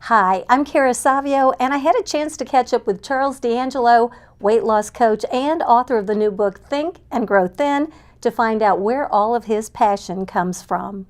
Hi, I'm Kara Savio, and I had a chance to catch up with Charles D'Angelo, weight loss coach and author of the new book, Think and Grow Thin, to find out where all of his passion comes from.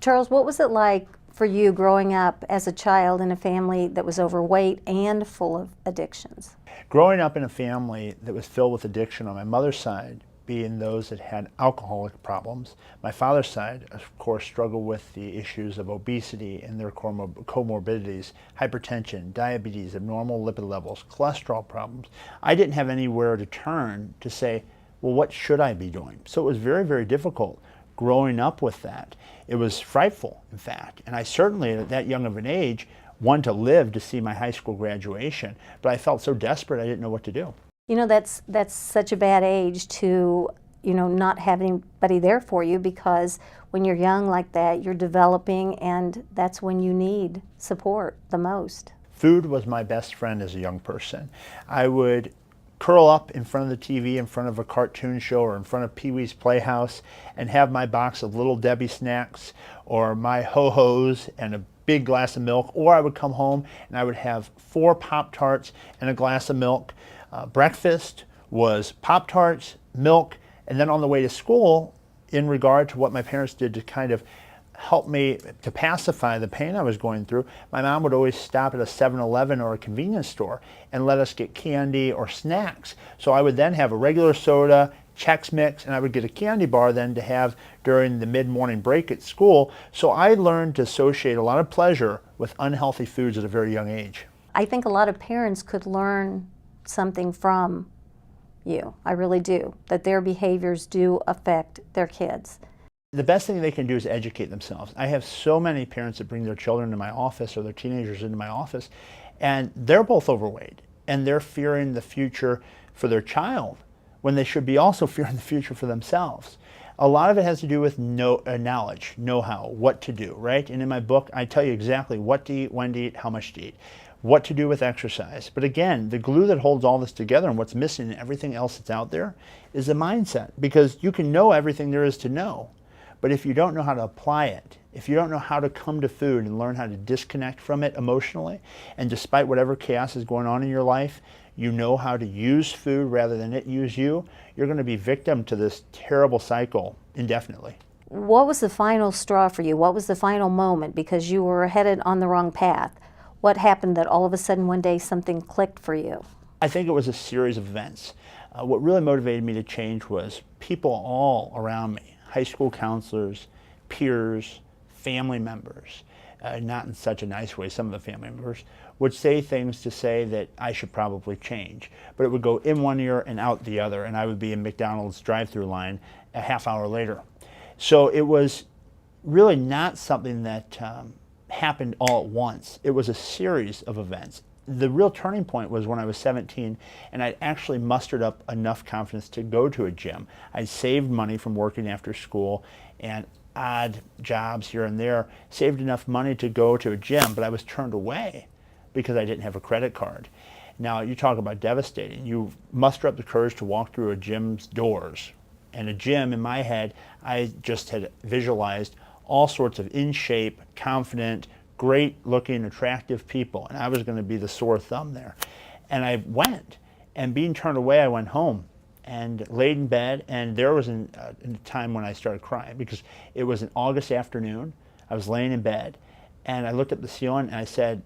Charles, what was it like for you growing up as a child in a family that was overweight and full of addictions? Growing up in a family that was filled with addiction on my mother's side, being those that had alcoholic problems. My father's side, of course, struggled with the issues of obesity and their comorbidities, hypertension, diabetes, abnormal lipid levels, cholesterol problems. I didn't have anywhere to turn to say, well, what should I be doing? So it was very, very difficult growing up with that. It was frightful, in fact, and I certainly, at that young of an age, wanted to live to see my high school graduation, but I felt so desperate I didn't know what to do. You know, that's such a bad age to, not have anybody there for you, because when you're young like that, you're developing, and that's when you need support the most. Food was my best friend as a young person. I would curl up in front of the TV, in front of a cartoon show, or in front of Pee-wee's Playhouse, and have my box of Little Debbie snacks, or my Ho-Hos, and a big glass of milk. Or I would come home and I would have 4 Pop-Tarts and a glass of milk. Breakfast was Pop-Tarts, milk, and then on the way to school, in regard to what my parents did to kind of help me to pacify the pain I was going through, my mom would always stop at a 7-Eleven or a convenience store and let us get candy or snacks. So I would then have a regular soda, Chex Mix, and I would get a candy bar then to have during the mid-morning break at school. So I learned to associate a lot of pleasure with unhealthy foods at a very young age. I think a lot of parents could learn something from you. I really do. That their behaviors do affect their kids. The best thing they can do is educate themselves. I have so many parents that bring their children to my office or their teenagers into my office, and they're both overweight, and they're fearing the future for their child when they should be also fearing the future for themselves. A lot of it has to do with knowledge, know-how, what to do, right? And in my book, I tell you exactly what to eat, when to eat, how much to eat, what to do with exercise. But again, the glue that holds all this together and what's missing in everything else that's out there is the mindset, because you can know everything there is to know. But if you don't know how to apply it, if you don't know how to come to food and learn how to disconnect from it emotionally, and despite whatever chaos is going on in your life, you know how to use food rather than it use you, you're going to be victim to this terrible cycle indefinitely. What was the final straw for you? What was the final moment? Because you were headed on the wrong path. What happened that all of a sudden one day something clicked for you? I think it was a series of events. What really motivated me to change was people all around me. High school counselors, peers, family members, not in such a nice way, some of the family members, would say things to say that I should probably change. But it would go in one ear and out the other, and I would be in McDonald's drive-through line a half hour later. So it was really not something that happened all at once. It was a series of events. The real turning point was when I was 17 and I'd actually mustered up enough confidence to go to a gym. I'd saved money from working after school and odd jobs here and there, saved enough money to go to a gym, but I was turned away because I didn't have a credit card. Now, you talk about devastating. You muster up the courage to walk through a gym's doors. And a gym, in my head, I just had visualized all sorts of in-shape, confident, great-looking, attractive people, and I was going to be the sore thumb there. And I went, and being turned away, I went home and laid in bed, and there was a time when I started crying, because it was an August afternoon. I was laying in bed, and I looked at the ceiling, and I said,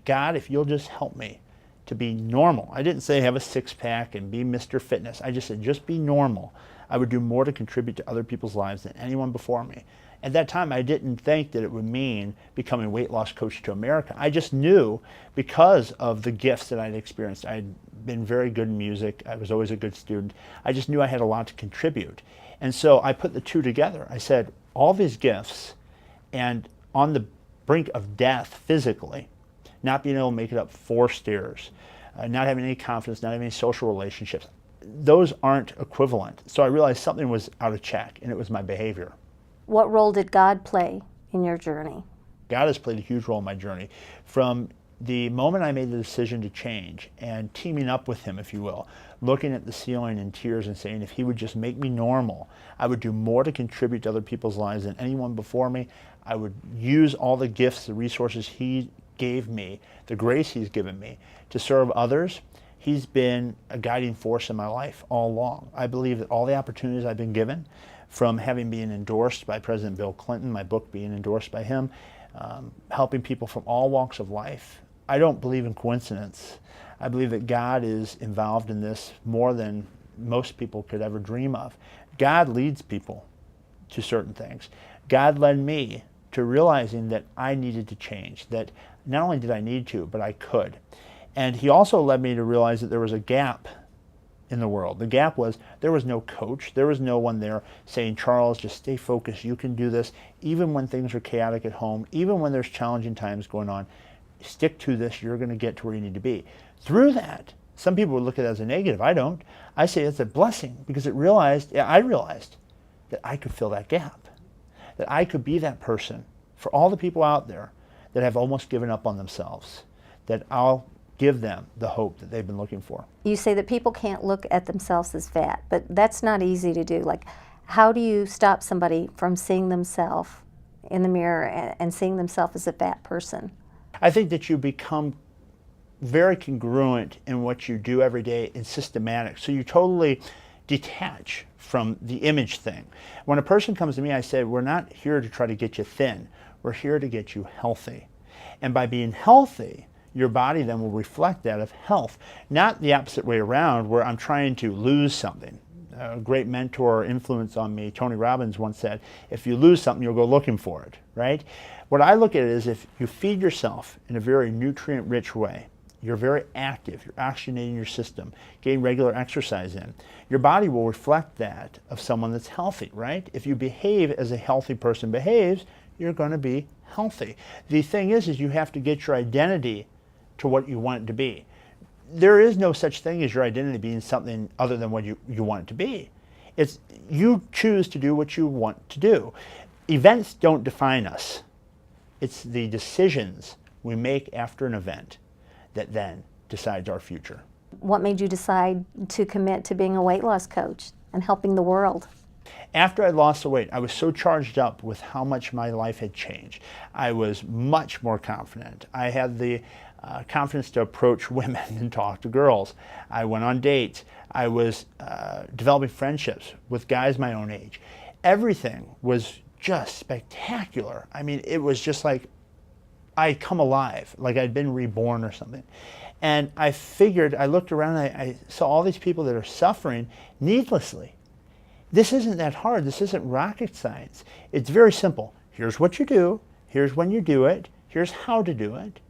God, if you'll just help me to be normal. I didn't say have a six-pack and be Mr. Fitness. I just said just be normal. I would do more to contribute to other people's lives than anyone before me. At that time, I didn't think that it would mean becoming a weight loss coach to America. I just knew, because of the gifts that I'd experienced. I'd been very good in music. I was always a good student. I just knew I had a lot to contribute. And so I put the two together. I said, all these gifts, and on the brink of death physically, not being able to make it up 4 stairs, not having any confidence, not having any social relationships, those aren't equivalent. So I realized something was out of check, and it was my behavior. What role did God play in your journey? God has played a huge role in my journey. From The moment I made the decision to change and teaming up with him, if you will, looking at the ceiling in tears and saying if he would just make me normal, I would do more to contribute to other people's lives than anyone before me. I would use all the gifts, the resources he gave me, the grace he's given me to serve others. He's been a guiding force in my life all along. I believe that all the opportunities I've been given, from having been endorsed by President Bill Clinton, my book being endorsed by him, helping people from all walks of life, I don't believe in coincidence. I believe that God is involved in this more than most people could ever dream of. God leads people to certain things. God led me to realizing that I needed to change, that not only did I need to, but I could. And he also led me to realize that there was a gap in the world. The gap was there was no coach. There was no one there saying, Charles, just stay focused. You can do this. Even when things are chaotic at home, even when there's challenging times going on, stick to this. You're going to get to where you need to be. Through that, some people would look at it as a negative. I don't. I say it's a blessing because I realized that I could fill that gap, that I could be that person for all the people out there that have almost given up on themselves, that I'll give them the hope that they've been looking for. You say that people can't look at themselves as fat, but that's not easy to do. Like, how do you stop somebody from seeing themselves in the mirror and seeing themselves as a fat person? I think that you become very congruent in what you do every day and systematic. So you totally detach from the image thing. When a person comes to me, I say, we're not here to try to get you thin. We're here to get you healthy. And by being healthy, your body then will reflect that of health, not the opposite way around where I'm trying to lose something. A great mentor or influence on me, Tony Robbins, once said, if you lose something, you'll go looking for it, right? What I look at it is if you feed yourself in a very nutrient-rich way, you're very active, you're oxygenating your system, getting regular exercise in, your body will reflect that of someone that's healthy, right? If you behave as a healthy person behaves, you're going to be healthy. The thing is you have to get your identity to what you want it to be. There is no such thing as your identity being something other than what you want it to be. It's you choose to do what you want to do. Events don't define us. It's the decisions we make after an event that then decides our future. What made you decide to commit to being a weight loss coach and helping the world? After I lost the weight, I was so charged up with how much my life had changed. I was much more confident. I had the confidence to approach women and talk to girls. I went on dates. I was developing friendships with guys my own age. Everything was just spectacular. I mean, it was just like I'd come alive, like I'd been reborn or something. And I figured, I looked around and I saw all these people that are suffering needlessly. This isn't that hard. This isn't rocket science. It's very simple. Here's what you do. Here's when you do it. Here's how to do it.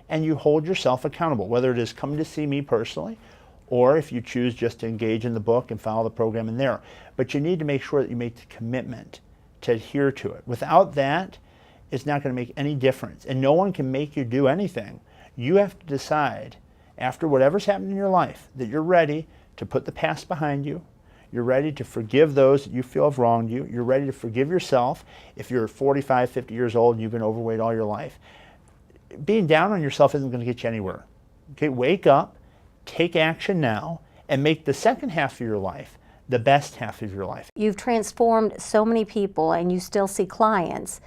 And you hold yourself accountable, whether it is coming to see me personally or if you choose just to engage in the book and follow the program in there. But you need to make sure that you make the commitment to adhere to it. Without that, it's not going to make any difference. And no one can make you do anything. You have to decide, after whatever's happened in your life, that you're ready to put the past behind you. You're ready to forgive those that you feel have wronged you. You're ready to forgive yourself if you're 45, 50 years old and you've been overweight all your life. Being down on yourself isn't going to get you anywhere. Okay, wake up, take action now, and make the second half of your life the best half of your life. You've transformed so many people and you still see clients,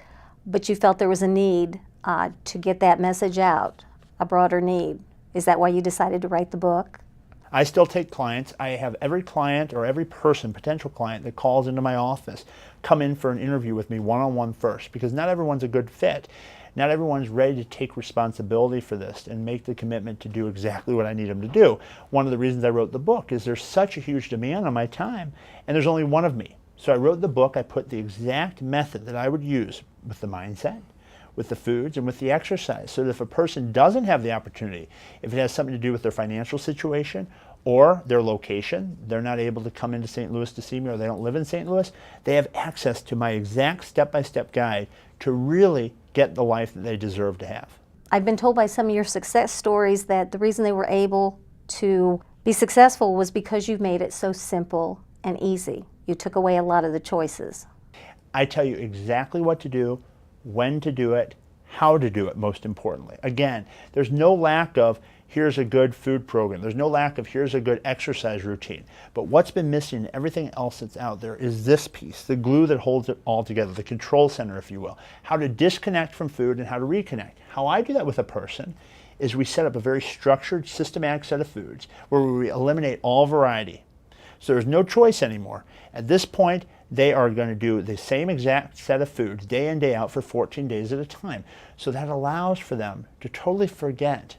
but you felt there was a need to get that message out, a broader need. Is that why you decided to write the book? I still take clients. I have every client or every person, potential client, that calls into my office come in for an interview with me one-on-one first, because not everyone's a good fit. Not everyone's ready to take responsibility for this and make the commitment to do exactly what I need them to do. One of the reasons I wrote the book is there's such a huge demand on my time, and there's only one of me. So I wrote the book. I put the exact method that I would use with the mindset, with the foods, and with the exercise, so that if a person doesn't have the opportunity, if it has something to do with their financial situation or their location, they're not able to come into St. Louis to see me, or they don't live in St. Louis, they have access to my exact step-by-step guide to really get the life that they deserve to have. I've been told by some of your success stories that the reason they were able to be successful was because you've made it so simple and easy. You took away a lot of the choices. I tell you exactly what to do, when to do it, how to do it, most importantly. Again, there's no lack of here's a good food program. There's no lack of here's a good exercise routine. But what's been missing, everything else that's out there, is this piece, the glue that holds it all together, the control center, if you will. How to disconnect from food and how to reconnect. How I do that with a person is we set up a very structured, systematic set of foods where we eliminate all variety. So there's no choice anymore. At this point, they are going to do the same exact set of foods day in, day out for 14 days at a time. So that allows for them to totally forget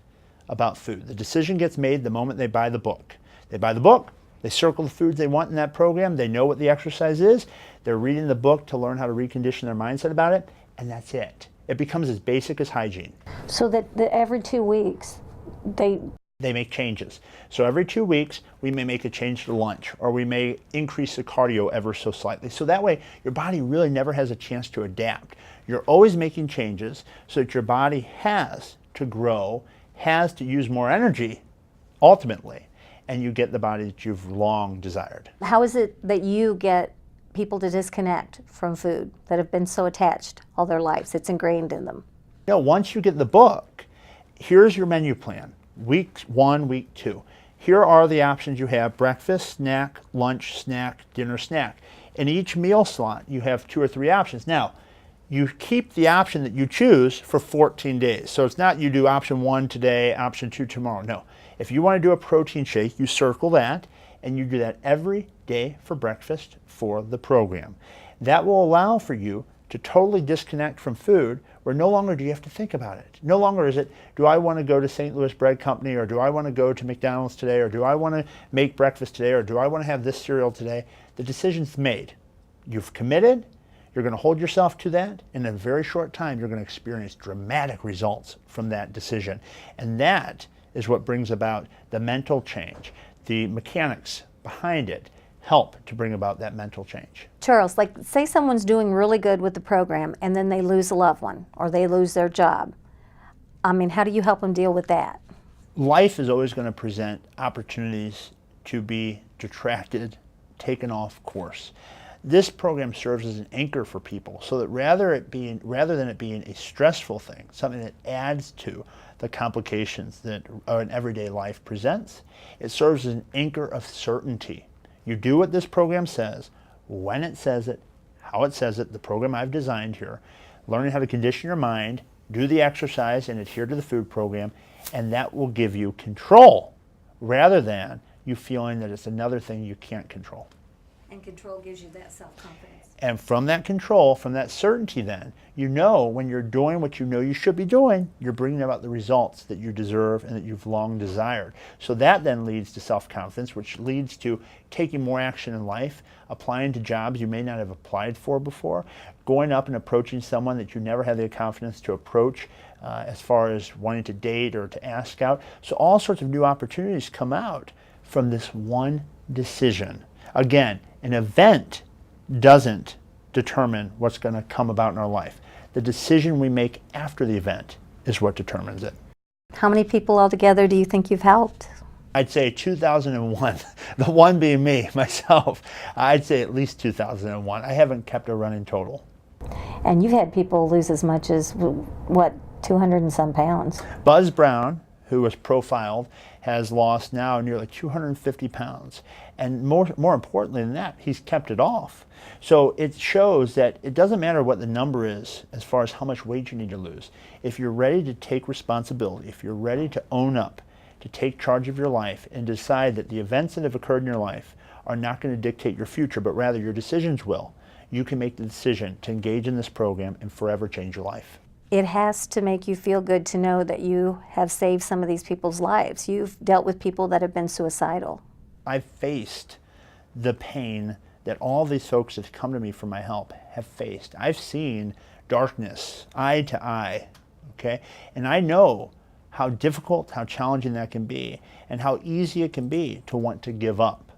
about food. The decision gets made the moment they buy the book. They buy the book, they circle the foods they want in that program, they know what the exercise is, they're reading the book to learn how to recondition their mindset about it, and that's it. It becomes as basic as hygiene. So that every 2 weeks, they make changes. So every 2 weeks, we may make a change to lunch, or we may increase the cardio ever so slightly. So that way, your body really never has a chance to adapt. You're always making changes so that your body has to grow, has to use more energy, ultimately, and you get the body that you've long desired. How is it that you get people to disconnect from food that have been so attached all their lives? It's ingrained in them. You know, once you get the book, here's your menu plan. Week 1, week 2. Here are the options you have: breakfast, snack, lunch, snack, dinner, snack. In each meal slot, you have 2 or 3 options. Now, you keep the option that you choose for 14 days. So it's not you do option 1 today, option 2 tomorrow. No. If you want to do a protein shake, you circle that, and you do that every day for breakfast for the program. That will allow for you to totally disconnect from food, where no longer do you have to think about it. No longer is it, do I want to go to St. Louis Bread Company, or do I want to go to McDonald's today, or do I want to make breakfast today, or do I want to have this cereal today? The decision's made. You've committed. You're going to hold yourself to that. In a very short time, you're going to experience dramatic results from that decision. And that is what brings about the mental change. The mechanics behind it help to bring about that mental change. Charles, like say someone's doing really good with the program and then they lose a loved one or they lose their job. I mean, how do you help them deal with that? Life is always going to present opportunities to be detracted, taken off course. This program serves as an anchor for people so that rather than it being a stressful thing, something that adds to the complications that an everyday life presents, it serves as an anchor of certainty. You do what this program says, when it says it, how it says it, the program I've designed here, learning how to condition your mind, do the exercise, and adhere to the food program, and that will give you control rather than you feeling that it's another thing you can't control. And control gives you that self-confidence. And from that control, from that certainty then, you know when you're doing what you know you should be doing, you're bringing about the results that you deserve and that you've long desired. So that then leads to self-confidence, which leads to taking more action in life, applying to jobs you may not have applied for before, going up and approaching someone that you never had the confidence to approach as far as wanting to date or to ask out. So all sorts of new opportunities come out from this one decision. Again, an event doesn't determine what's going to come about in our life. The decision we make after the event is what determines it. How many people altogether do you think you've helped? I'd say 2001, the one being me, myself. I'd say at least 2001. I haven't kept a running total. And you've had people lose as much as, what, 200 and some pounds? Buzz Brown, who was profiled, has lost now nearly 250 pounds. And more importantly than that, he's kept it off. So it shows that it doesn't matter what the number is as far as how much weight you need to lose. If you're ready to take responsibility, if you're ready to own up, to take charge of your life and decide that the events that have occurred in your life are not going to dictate your future, but rather your decisions will, you can make the decision to engage in this program and forever change your life. It has to make you feel good to know that you have saved some of these people's lives. You've dealt with people that have been suicidal. I've faced the pain that all these folks that have come to me for my help have faced. I've seen darkness eye to eye, okay? And I know how difficult, how challenging that can be, and how easy it can be to want to give up.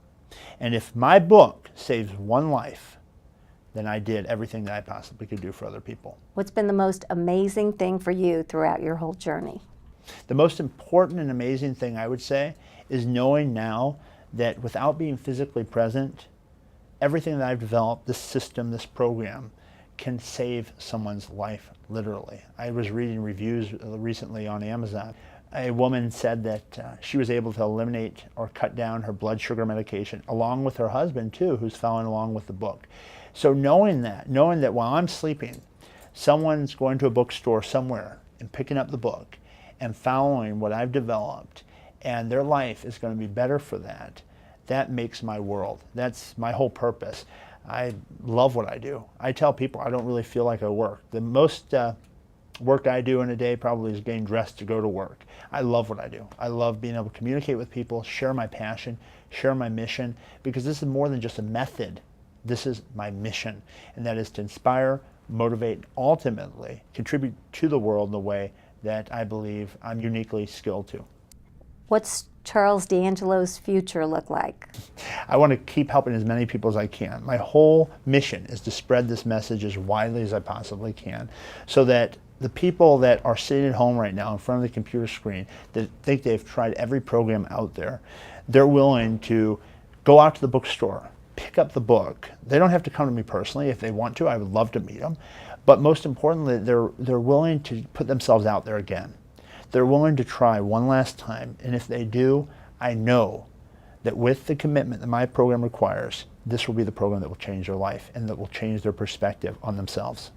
And if my book saves one life, then I did everything that I possibly could do for other people. What's been the most amazing thing for you throughout your whole journey? The most important and amazing thing I would say is knowing now that without being physically present, everything that I've developed, this system, this program, can save someone's life, literally. I was reading reviews recently on Amazon. A woman said that she was able to eliminate or cut down her blood sugar medication, along with her husband too, who's following along with the book. So knowing that while I'm sleeping, someone's going to a bookstore somewhere and picking up the book and following what I've developed, and their life is going to be better for that, that makes my world. That's my whole purpose. I love what I do. I tell people I don't really feel like I work. The most work I do in a day probably is getting dressed to go to work. I love what I do. I love being able to communicate with people, share my passion, share my mission, because this is more than just a method. This is my mission, and that is to inspire, motivate, ultimately contribute to the world in the way that I believe I'm uniquely skilled to. What's Charles D'Angelo's future look like? I want to keep helping as many people as I can. My whole mission is to spread this message as widely as I possibly can, so that the people that are sitting at home right now in front of the computer screen that think they've tried every program out there, they're willing to go out to the bookstore, pick up the book. They don't have to come to me personally. If they want to, I would love to meet them. But most importantly, they're willing to put themselves out there again. They're willing to try one last time. And if they do, I know that with the commitment that my program requires, this will be the program that will change their life and that will change their perspective on themselves.